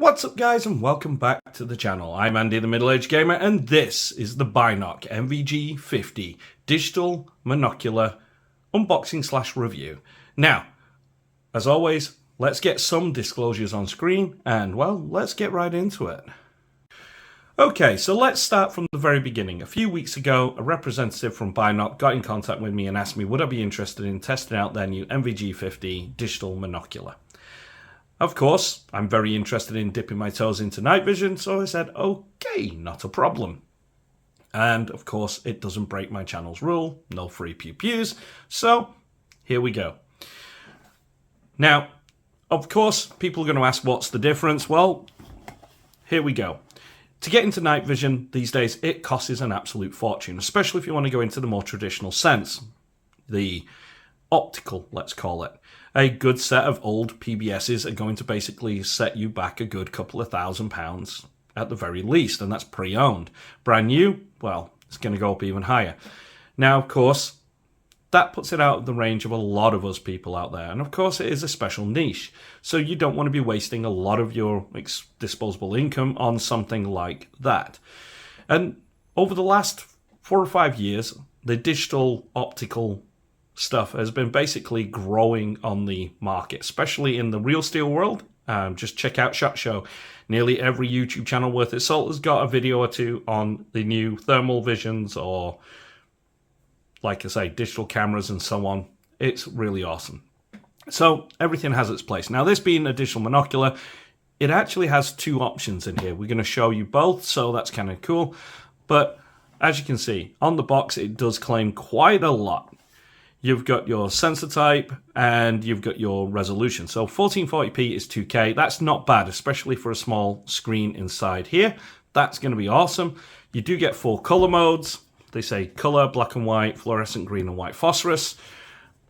What's up guys and welcome back to the channel. I'm Andy the Middle-Aged Gamer and this is the Binock NVG50 Digital Monocular unboxing / review. Now, as always, let's get some disclosures on screen and well, let's get right into it. Okay, so let's start from the very beginning. A few weeks ago, a representative from Binock got in contact with me and asked me would I be interested in testing out their new NVG50 Digital Monocular. Of course, I'm very interested in dipping my toes into night vision, so I said, okay, not a problem. And of course, it doesn't break my channel's rule, no free pew-pews, so here we go. Now, of course, people are going to ask what's the difference. Well, here we go. To get into night vision these days, it costs an absolute fortune, especially if you want to go into the more traditional sense. The optical, let's call it. A good set of old PBSs are going to basically set you back a good couple of £1,000 at the very least, and that's pre-owned. Brand new, well, it's going to go up even higher. Now, of course, that puts it out of the range of a lot of us people out there, and of course it is a special niche, so you don't want to be wasting a lot of your disposable income on something like that. And over the last 4 or 5 years, the digital optical stuff has been basically growing on the market, especially in the real steel world. Just check out SHOT Show. Nearly every YouTube channel worth its salt has got a video or two on the new thermal visions or, like I say, digital cameras and so on. It's really awesome. So everything has its place. Now, this being a digital monocular, it actually has 2 options in here. We're going to show you both, so that's kind of cool. But as you can see, on the box, it does claim quite a lot. You've got your sensor type and you've got your resolution. So 1440p is 2K. That's not bad, especially for a small screen inside here. That's going to be awesome. You do get 4 color modes. They say color, black and white, fluorescent green and white phosphorus.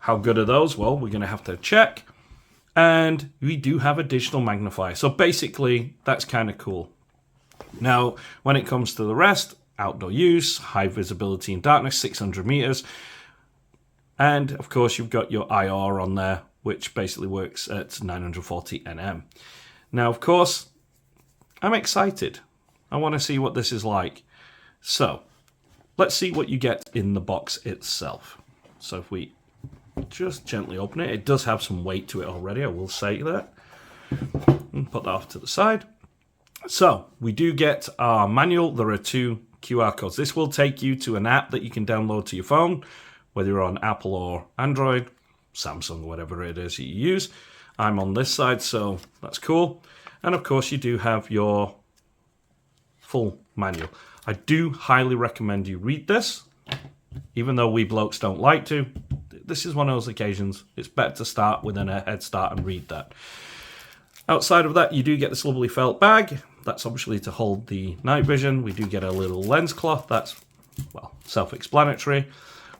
How good are those? Well, we're going to have to check. And we do have a digital magnifier. So basically, that's kind of cool. Now, when it comes to the rest, outdoor use, high visibility in darkness, 600 meters. And of course, you've got your IR on there, which basically works at 940 nm. Now, of course, I'm excited. I want to see what this is like. So, let's see what you get in the box itself. So if we just gently open it, it does have some weight to it already, I will say that. And put that off to the side. So, we do get our manual. There are 2 QR codes. This will take you to an app that you can download to your phone, whether you're on Apple or Android, Samsung, whatever it is you use. I'm on this side, so that's cool. And of course, you do have your full manual. I do highly recommend you read this, even though we blokes don't like to. This is one of those occasions. It's better to start with a head start and read that. Outside of that, you do get this lovely felt bag. That's obviously to hold the night vision. We do get a little lens cloth. That's, well, self-explanatory.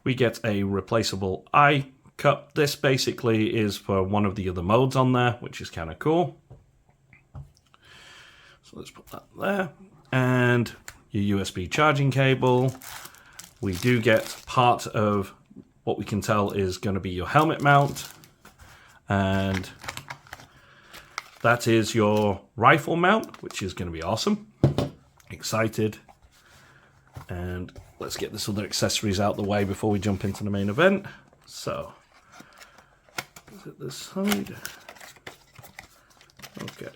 We get a replaceable eye cup. This basically is for one of the other modes on there, which is kind of cool. So let's put that there. And your USB charging cable. We do get part of what we can tell is going to be your helmet mount. And that is your rifle mount, which is going to be awesome. Excited. And let's get this other accessories out the way before we jump into the main event. So, is it this side? Okay.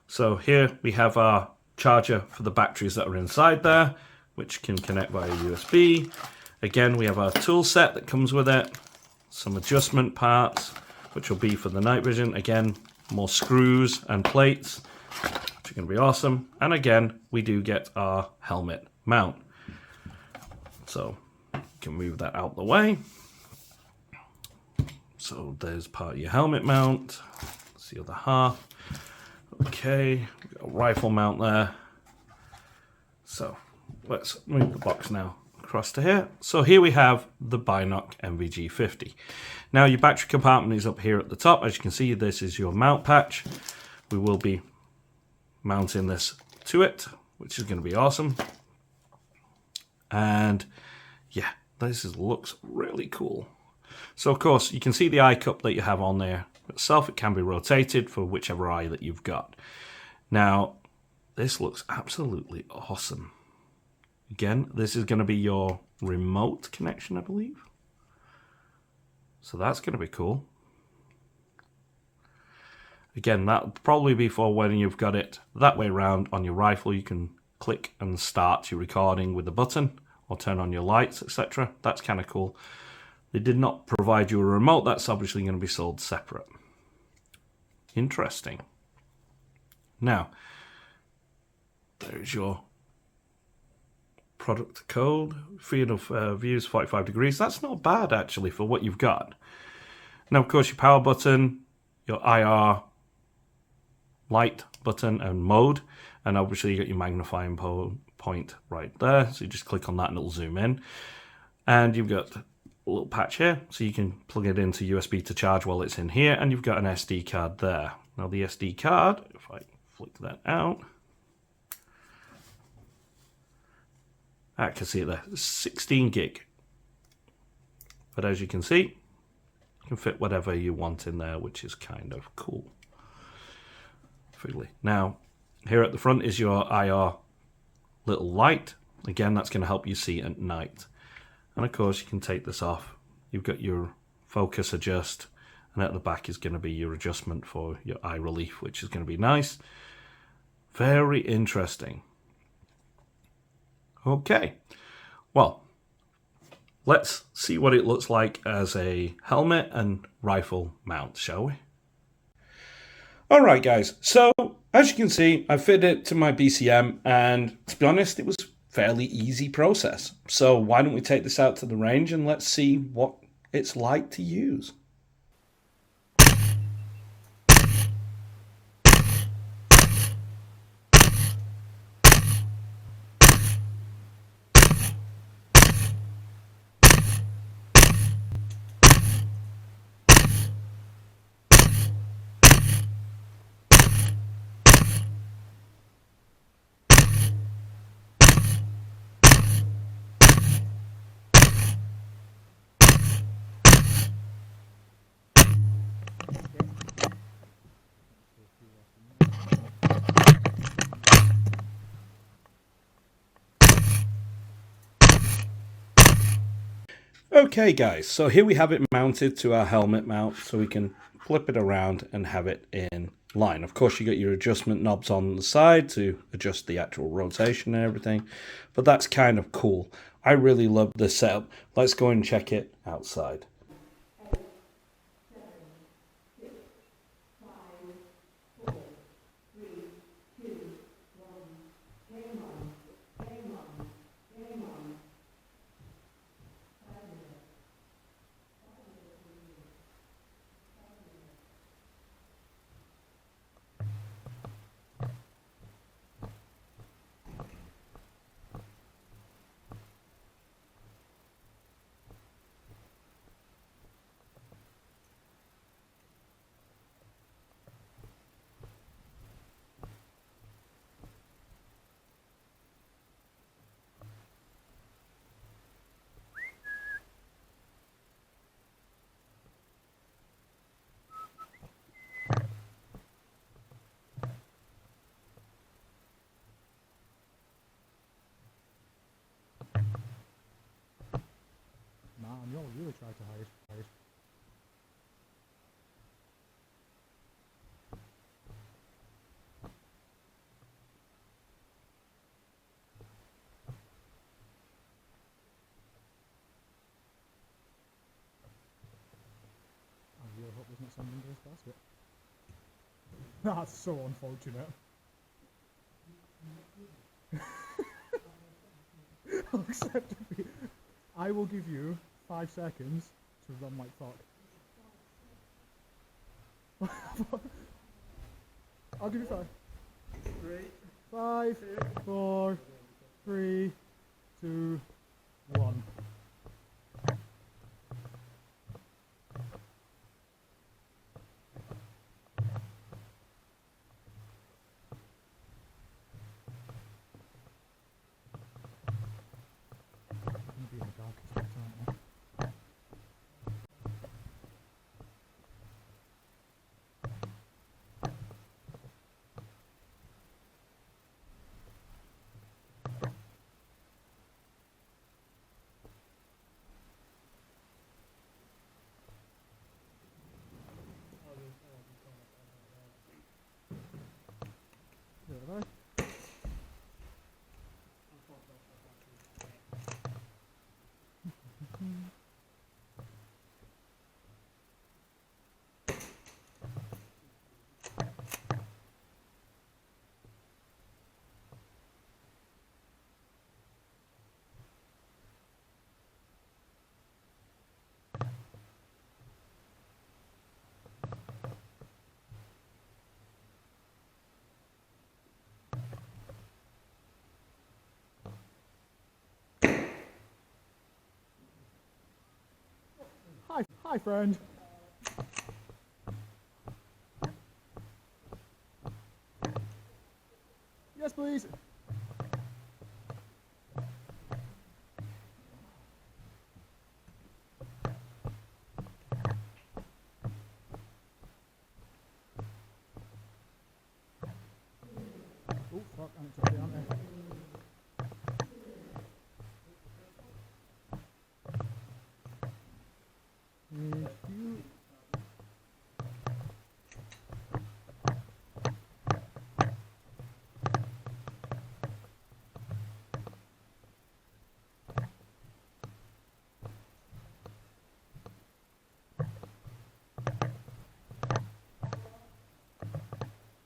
So here we have our charger for the batteries that are inside there, which can connect via USB. Again, we have our tool set that comes with it. Some adjustment parts, which will be for the night vision. Again, more screws and plates, which are going to be awesome. And again, we do get our helmet mount. So you can move that out the way. So there's part of your helmet mount. That's the other half. Okay, we've got a rifle mount there. So let's move the box now across to here. So here we have the Binock NVG50. Now your battery compartment is up here at the top. As you can see, this is your mount patch. We will be mounting this to it, which is going to be awesome. And yeah, this looks really cool. So of course you can see the eye cup that you have on there itself. It can be rotated for whichever eye that you've got. Now, this looks absolutely awesome. Again, this is going to be your remote connection, I believe. So that's going to be cool. Again, that'll probably be for when you've got it that way around on your rifle. You can click and start your recording with the button or turn on your lights, etc. That's kind of cool. They did not provide you a remote. That's obviously going to be sold separate. Interesting. Now, there's your product code. Field of views 45 degrees. That's not bad actually for what you've got. Now, of course, your power button, your IR light button and mode, and obviously you got your magnifying point right there, so you just click on that and it'll zoom in. And you've got a little patch here, so you can plug it into USB to charge while it's in here, and you've got an SD card there. Now the SD card, if I flick that out, I can see it there, 16 gig. But as you can see, you can fit whatever you want in there, which is kind of cool. Now, here at the front is your IR little light. Again, that's going to help you see at night. And of course, you can take this off. You've got your focus adjust, and at the back is going to be your adjustment for your eye relief, which is going to be nice. Very interesting. Okay, well, let's see what it looks like as a helmet and rifle mount, shall we? Alright guys, so as you can see, I fit it to my BCM, and to be honest, it was a fairly easy process. So why don't we take this out to the range and let's see what it's like to use. Okay guys, so here we have it mounted to our helmet mount, so we can flip it around and have it in line. Of course, you got your adjustment knobs on the side to adjust the actual rotation and everything, but that's kind of cool. I really love this setup. Let's go and check it outside. You'll really try to hide. I really hope there's not something in this basket. That's so unfortunate. I'll accept it. I will give you 5 seconds to run like fuck. I'll give you 5. 5, 4, 3, 2, 1. Hi, friend. Yes, please. Oh, fuck, I'm sorry, aren't I? Thank you.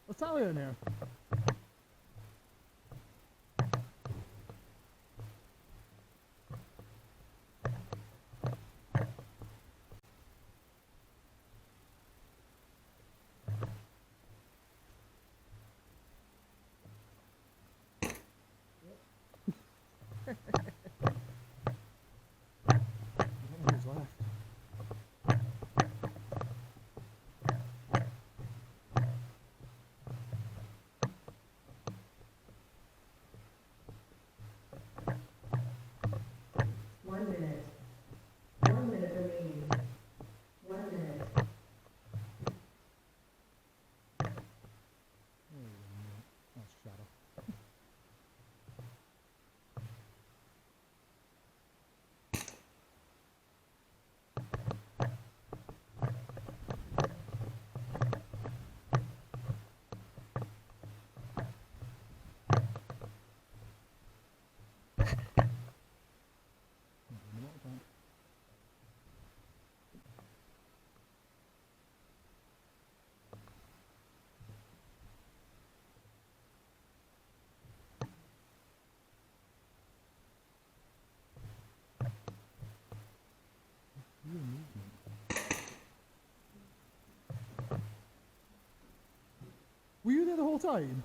What's Talia in here? Who's left? One minute. 1 minute remaining. 1 minute. That's Shadow. Were you there the whole time?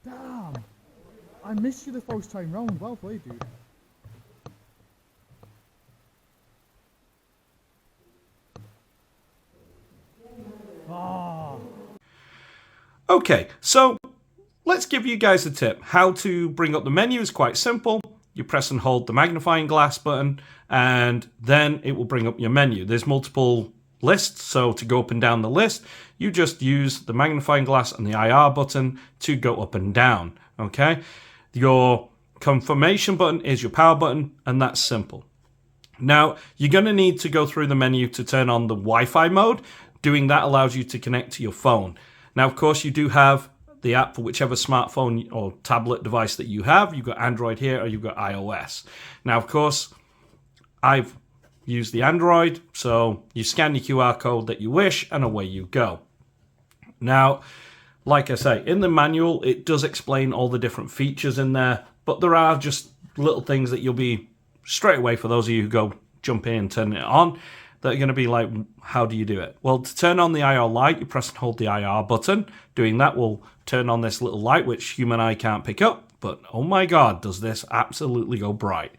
Damn! I missed you the first time round. Well played, dude. Ah! Okay, so let's give you guys a tip. How to bring up the menu is quite simple. You press and hold the magnifying glass button, and then it will bring up your menu. There's multiple lists, so to go up and down the list, you just use the magnifying glass and the IR button to go up and down, okay? Your confirmation button is your power button, and that's simple. Now, you're going to need to go through the menu to turn on the Wi-Fi mode. Doing that allows you to connect to your phone. Now, of course, you do have the app for whichever smartphone or tablet device that you have. You've got Android here or you've got iOS. Now, of course, I've used the Android, so you scan your QR code that you wish and away you go. Now, like I say, in the manual, it does explain all the different features in there, but there are just little things that you'll be straight away, for those of you who go jump in and turn it on, that are going to be like, how do you do it? Well, to turn on the IR light, you press and hold the IR button. Doing that will turn on this little light, which human eye can't pick up, but oh my god, does this absolutely go bright.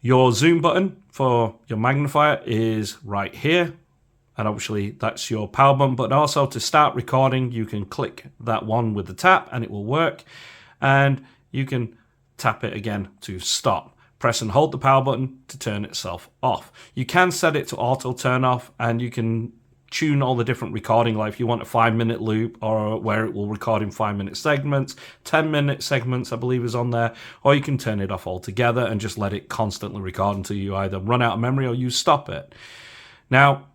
Your zoom button for your magnifier is right here, and obviously that's your power button, but also to start recording, you can click that one with the tap and it will work, and you can tap it again to stop. Press and hold the power button to turn itself off. You can set it to auto turn off, and you can tune all the different recording, like if you want a 5-minute loop, or where it will record in 5-minute segments, 10-minute segments I believe is on there, or you can turn it off altogether and just let it constantly record until you either run out of memory or you stop it. Now,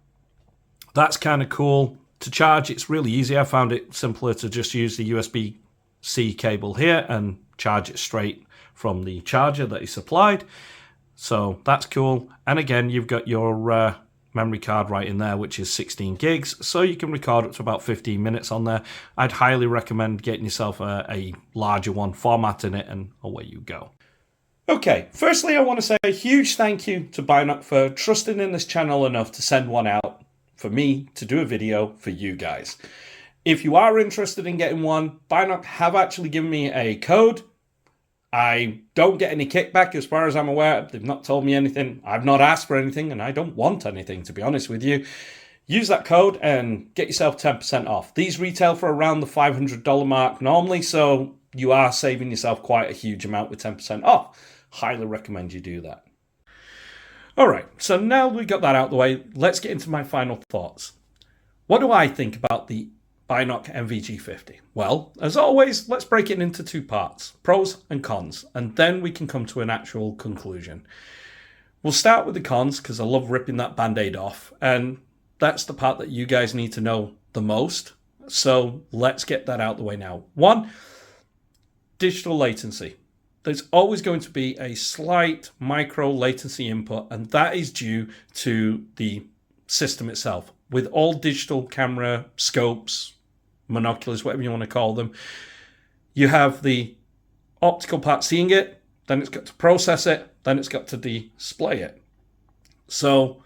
that's kind of cool. To charge, it's really easy. I found it simpler to just use the USB-C cable here and charge it straight from the charger that is supplied. So that's cool. And again, you've got your memory card right in there, which is 16 gigs. So you can record up to about 15 minutes on there. I'd highly recommend getting yourself a larger one, formatting it, and away you go. Okay, firstly, I want to say a huge thank you to Binock for trusting in this channel enough to send one out for me to do a video for you guys. If you are interested in getting one, Binock have actually given me a code. I don't get any kickback as far as I'm aware. They've not told me anything. I've not asked for anything, and I don't want anything, to be honest with you. Use that code and get yourself 10% off. These retail for around the $500 mark normally, so you are saving yourself quite a huge amount with 10% off. Highly recommend you do that. All right, so now we got that out of the way, let's get into my final thoughts. What do I think about the Binock NVG50? Well, as always, let's break it into two parts, pros and cons, and then we can come to an actual conclusion. We'll start with the cons, because I love ripping that band-aid off, and that's the part that you guys need to know the most. So let's get that out of the way now. One, digital latency. There's always going to be a slight micro latency input, and that is due to the system itself. With all digital camera scopes, monoculars, whatever you want to call them, you have the optical part seeing it, then it's got to process it, then it's got to display it. So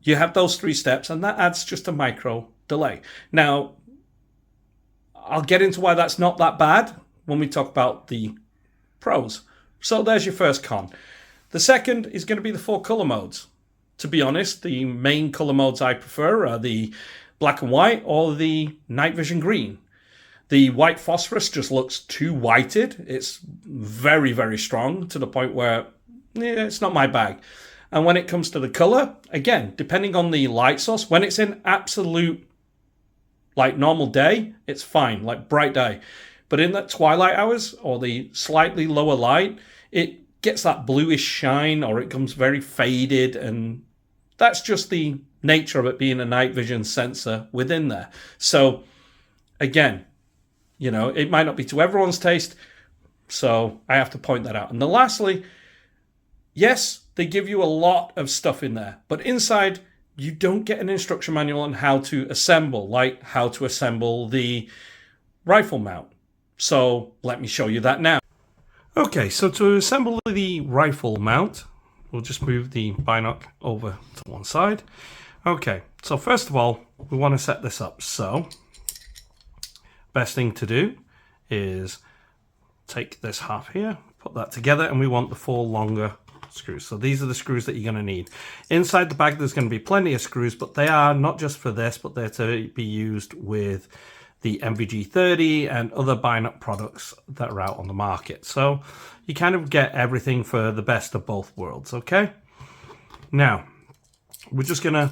you have those three steps, and that adds just a micro delay. Now, I'll get into why that's not that bad when we talk about the pros. So there's your first con. The second is going to be the 4 color modes. To be honest, the main color modes I prefer are the black and white or the night vision green. The white phosphorus just looks too whited. It's very, very strong to the point where it's not my bag. And when it comes to the color, again, depending on the light source, when it's in absolute, like normal day, it's fine, like bright day. But in that twilight hours or the slightly lower light, it gets that bluish shine or it comes very faded. And that's just the nature of it being a night vision sensor within there. So again, it might not be to everyone's taste. So I have to point that out. And then lastly, yes, they give you a lot of stuff in there, but inside you don't get an instruction manual on how to assemble, like how to assemble the rifle mount. So let me show you that now. Okay, so to assemble the rifle mount, we'll just move the Binock over to one side. Okay, so first of all, we want to set this up. So best thing to do is take this half here, put that together, and we want the 4 longer screws. So these are the screws that you're going to need. Inside the bag there's going to be plenty of screws, but they are not just for this, but they're to be used with the NVG30 and other Binock products that are out on the market. So you kind of get everything for the best of both worlds, okay? Now, we're just going to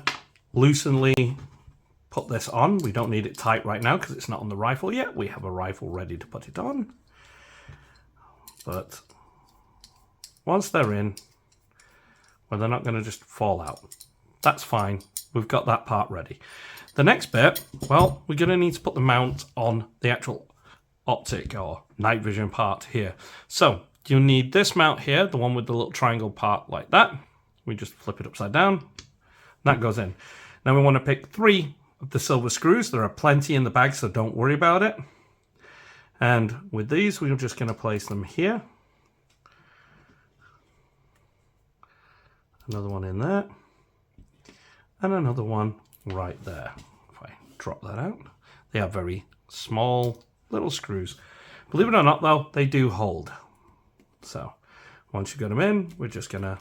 loosely put this on. We don't need it tight right now because it's not on the rifle yet. We have a rifle ready to put it on. But once they're in, well, they're not going to just fall out. That's fine. We've got that part ready. The next bit, well, we're going to need to put the mount on the actual optic or night vision part here. So you'll need this mount here, the one with the little triangle part like that. We just flip it upside down. That goes in. Now we want to pick 3 of the silver screws. There are plenty in the bag, so don't worry about it. And with these, we're just going to place them here. Another one in there. And another one right there. If I drop that out, they are very small little screws. Believe it or not though, they do hold. So once you got them in, we're just gonna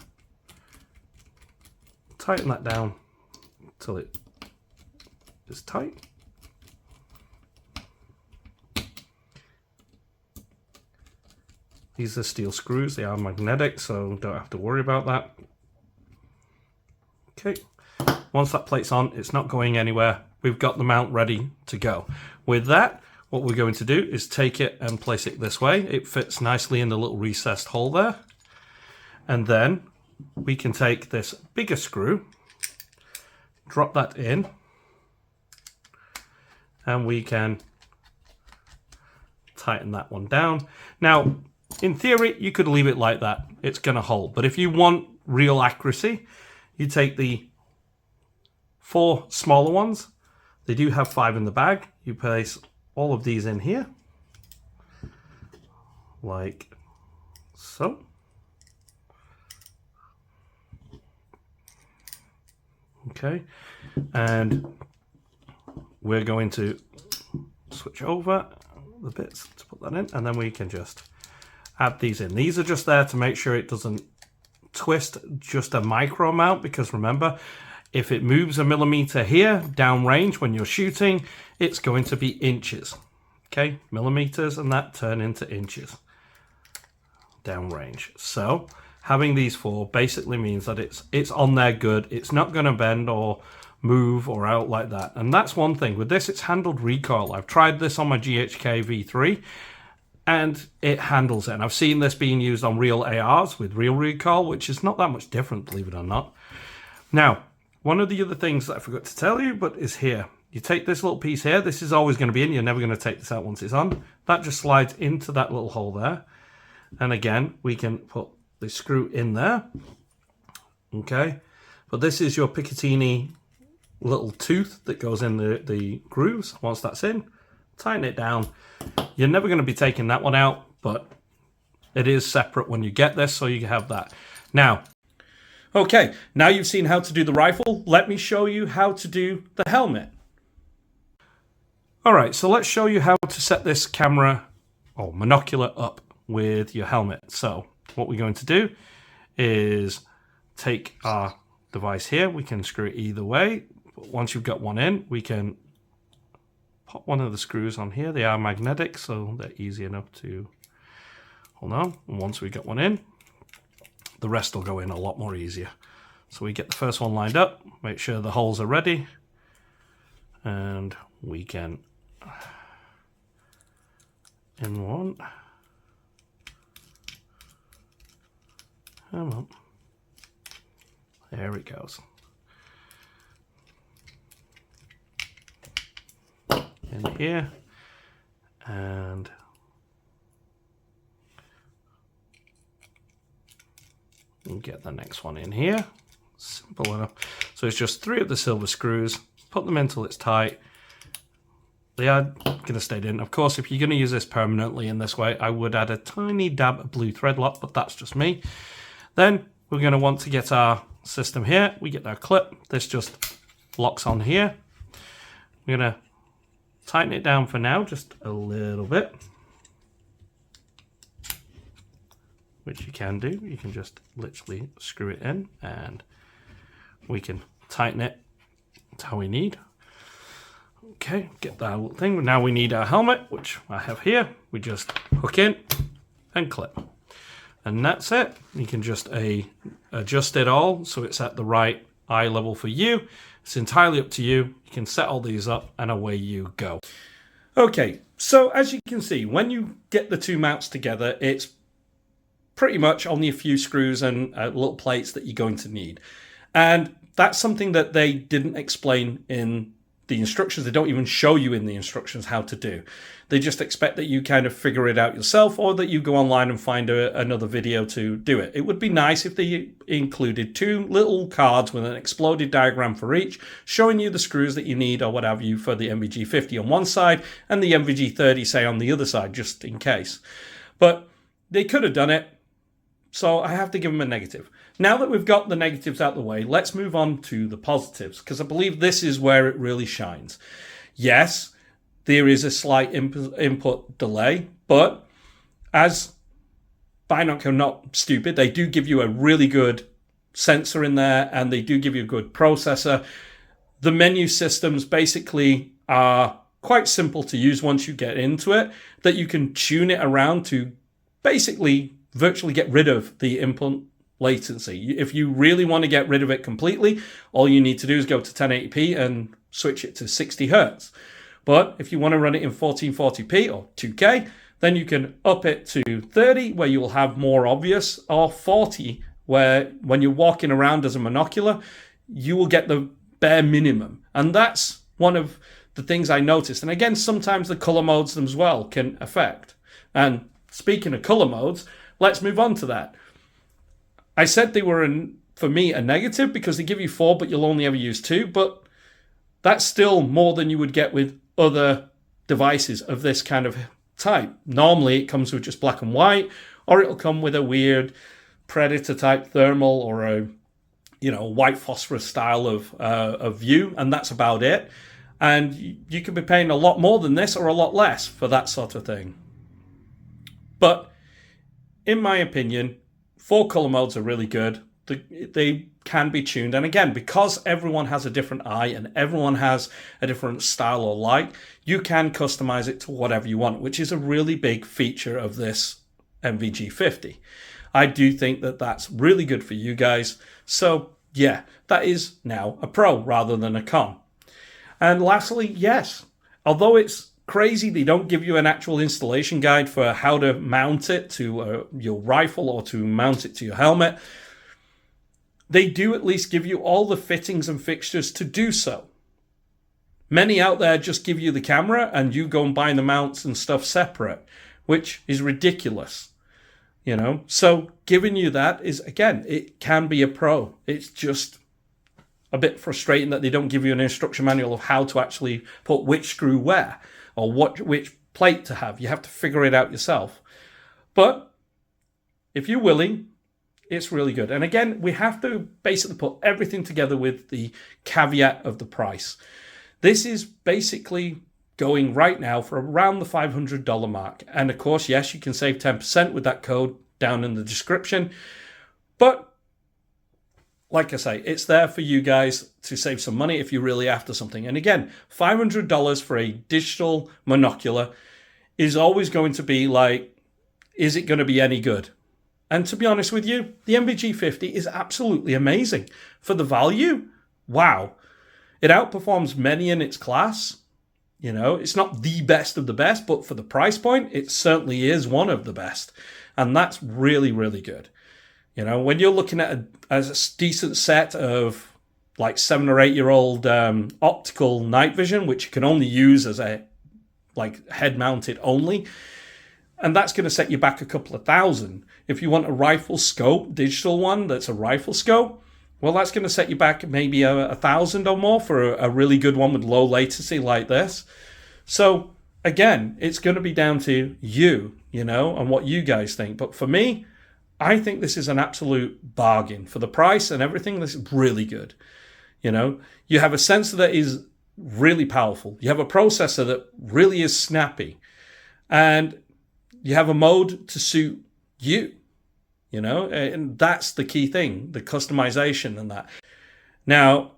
tighten that down until it is tight. These are steel screws, they are magnetic, so don't have to worry about that. Okay. Once that plate's on, it's not going anywhere. We've got the mount ready to go. With that, what we're going to do is take it and place it this way. It fits nicely in the little recessed hole there. And then we can take this bigger screw, drop that in, and we can tighten that one down. Now, in theory, you could leave it like that. It's going to hold. But if you want real accuracy, you take the 4 smaller ones. They do have 5 in the bag. You place all of these in here, like so. Okay, and we're going to switch over the bits to put that in, and then we can just add these in. These are just there to make sure it doesn't twist just a micro amount, because remember, if it moves a millimeter here downrange when you're shooting, it's going to be inches. Okay, millimeters and that turn into inches downrange. So having these four basically means that it's on there good. It's not going to bend or move or out like that. And that's one thing. With this, it's handled recoil. I've tried this on my GHK V3 and it handles it. And I've seen this being used on real ARs with real recoil, which is not that much different, believe it or not. Now, one of the other things that I forgot to tell you, but is here. You take this little piece here. This is always going to be in. You're never going to take this out once it's on. That just slides into that little hole there. And again, we can put the screw in there. Okay. But this is your Picatinny little tooth that goes in the grooves. Once that's in, tighten it down. You're never going to be taking that one out, but it is separate when you get this, so you have that. Now, okay, now you've seen how to do the rifle. Let me show you how to do the helmet. All right, so let's show you how to set this camera or monocular up with your helmet. So what we're going to do is take our device here. We can screw it either way. But once you've got one in, we can pop one of the screws on here. They are magnetic, so they're easy enough to hold on. And once we get one in, the rest will go in a lot more easier. So we get the first one lined up, make sure the holes are ready, and we can in one. Come on. There it goes. In here, and we'll get the next one in here. Simple enough. So it's just 3 of the silver screws. Put them in till it's tight. They are going to stay in. Of course, if you're going to use this permanently in this way, I would add a tiny dab of blue thread lock, but that's just me. Then we're going to want to get our system here. We get our clip. This just locks on here. We're going to tighten it down for now, just a little bit. Which you can do. You can just literally screw it in and we can tighten it to how we need. Okay, get that little thing. Now we need our helmet, which I have here. We just hook in and clip. And that's it. You can just adjust it all so it's at the right eye level for you. It's entirely up to you. You can set all these up and away you go. Okay, so as you can see, when you get the two mounts together, it's pretty much only a few screws and little plates that you're going to need. And that's something that they didn't explain in the instructions. They don't even show you in the instructions how to do. They just expect that you kind of figure it out yourself, or that you go online and find another video to do it. It would be nice if they included 2 little cards with an exploded diagram for each, showing you the screws that you need or what have you for the NVG50 on one side and the NVG30, say, on the other side, just in case. But they could have done it, so I have to give them a negative. Now that we've got the negatives out of the way, let's move on to the positives, because I believe this is where it really shines. Yes, there is a slight input delay, but as Binock are not stupid, they do give you a really good sensor in there, and they do give you a good processor. The menu systems basically are quite simple to use once you get into it, that you can tune it around to basically virtually get rid of the input latency. If you really want to get rid of it completely, all you need to do is go to 1080p and switch it to 60 Hertz. But if you want to run it in 1440p or 2K, then you can up it to 30, where you will have more obvious, or 40, where when you're walking around as a monocular, you will get the bare minimum. And that's one of the things I noticed. And again, sometimes the color modes as well can affect. And speaking of color modes, let's move on to that. I said they were, for me, a negative because they give you 4, but you'll only ever use 2. But that's still more than you would get with other devices of this kind of type. Normally, it comes with just black and white, or it'll come with a weird Predator-type thermal or a white phosphorus style of view, and that's about it. And you could be paying a lot more than this or a lot less for that sort of thing. But in my opinion, 4 color modes are really good. They can be tuned. And again, because everyone has a different eye and everyone has a different style or light, you can customize it to whatever you want, which is a really big feature of this NVG50. I do think that that's really good for you guys. So yeah, that is now a pro rather than a con. And lastly, yes, although it's crazy they don't give you an actual installation guide for how to mount it to your rifle or to mount it to your helmet, they do at least give you all the fittings and fixtures to do so. Many out there just give you the camera and you go and buy the mounts and stuff separate, which is ridiculous. You know, so giving you that is, again, it can be a pro. It's just a bit frustrating that they don't give you an instruction manual of how to actually put which screw where or which plate to have. You have to figure it out yourself. But if you're willing, it's really good. And again, we have to basically put everything together with the caveat of the price. This is basically going right now for around the $500 mark. And of course, yes, you can save 10% with that code down in the description. But like I say, it's there for you guys to save some money if you're really after something. And again, $500 for a digital monocular is always going to be like, is it going to be any good? And to be honest with you, the NVG50 is absolutely amazing. For the value, wow. It outperforms many in its class. You know, it's not the best of the best, but for the price point, it certainly is one of the best. And that's really, really good. You know, when you're looking at a decent set of like 7 or 8 year old optical night vision, which you can only use as a like head mounted only, and that's going to set you back a couple of thousand. If you want a rifle scope, digital one that's a rifle scope, well, that's going to set you back maybe a thousand or more for a really good one with low latency like this. So again, it's going to be down to you, you know, and what you guys think. But for me, I think this is an absolute bargain for the price and everything. This is really good. You know, you have a sensor that is really powerful. You have a processor that really is snappy, and you have a mode to suit you, you know, and that's the key thing, the customization and that. Now,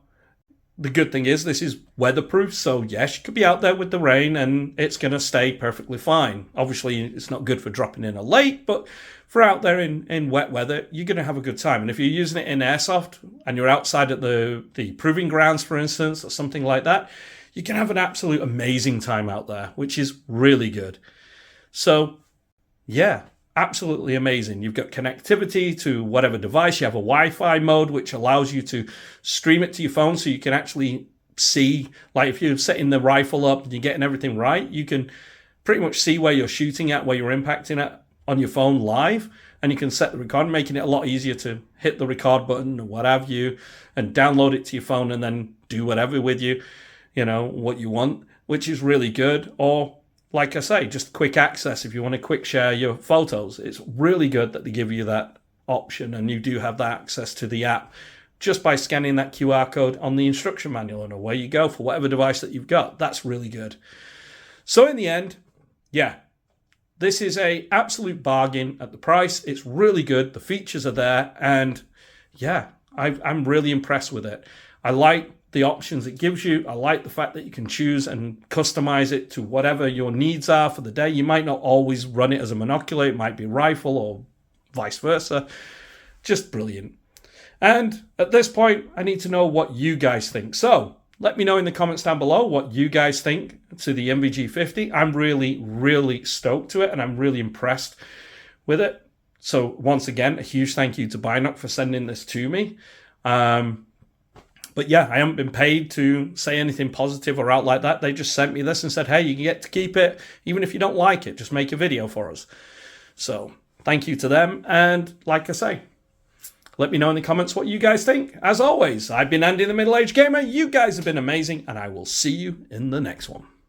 the good thing is this is weatherproof. So yes, you could be out there with the rain and it's going to stay perfectly fine. Obviously, it's not good for dropping in a lake, but for out there in wet weather, you're going to have a good time. And if you're using it in airsoft and you're outside at the proving grounds, for instance, or something like that, you can have an absolute amazing time out there, which is really good. So yeah, absolutely amazing. You've got connectivity to whatever device. You have a Wi-Fi mode, which allows you to stream it to your phone so you can actually see, like if you're setting the rifle up and you're getting everything right, you can pretty much see where you're shooting at, where you're impacting at on your phone live, and you can set the record, making it a lot easier to hit the record button or what have you, and download it to your phone and then do whatever with you know, what you want, which is really good. Or like I say, just quick access if you want to quick share your photos. It's really good that they give you that option, and you do have that access to the app just by scanning that QR code on the instruction manual, and away you go for whatever device that you've got. That's really good. So in the end, yeah, this is a absolute bargain at the price. It's really good. The features are there, and yeah, I'm really impressed with it. I like the options it gives you. I like the fact that you can choose and customize it to whatever your needs are for the day. You might not always run it as a monocular. It might be a rifle or vice versa. Just brilliant. And at this point, I need to know what you guys think. So let me know in the comments down below what you guys think to the NVG50. I'm really, really stoked to it, and I'm really impressed with it. So once again, a huge thank you to Binock for sending this to me. But yeah, I haven't been paid to say anything positive or out like that. They just sent me this and said, hey, you can get to keep it. Even if you don't like it, just make a video for us. So thank you to them. And like I say, let me know in the comments what you guys think. As always, I've been Andy the Middle-Aged Gamer. You guys have been amazing, and I will see you in the next one.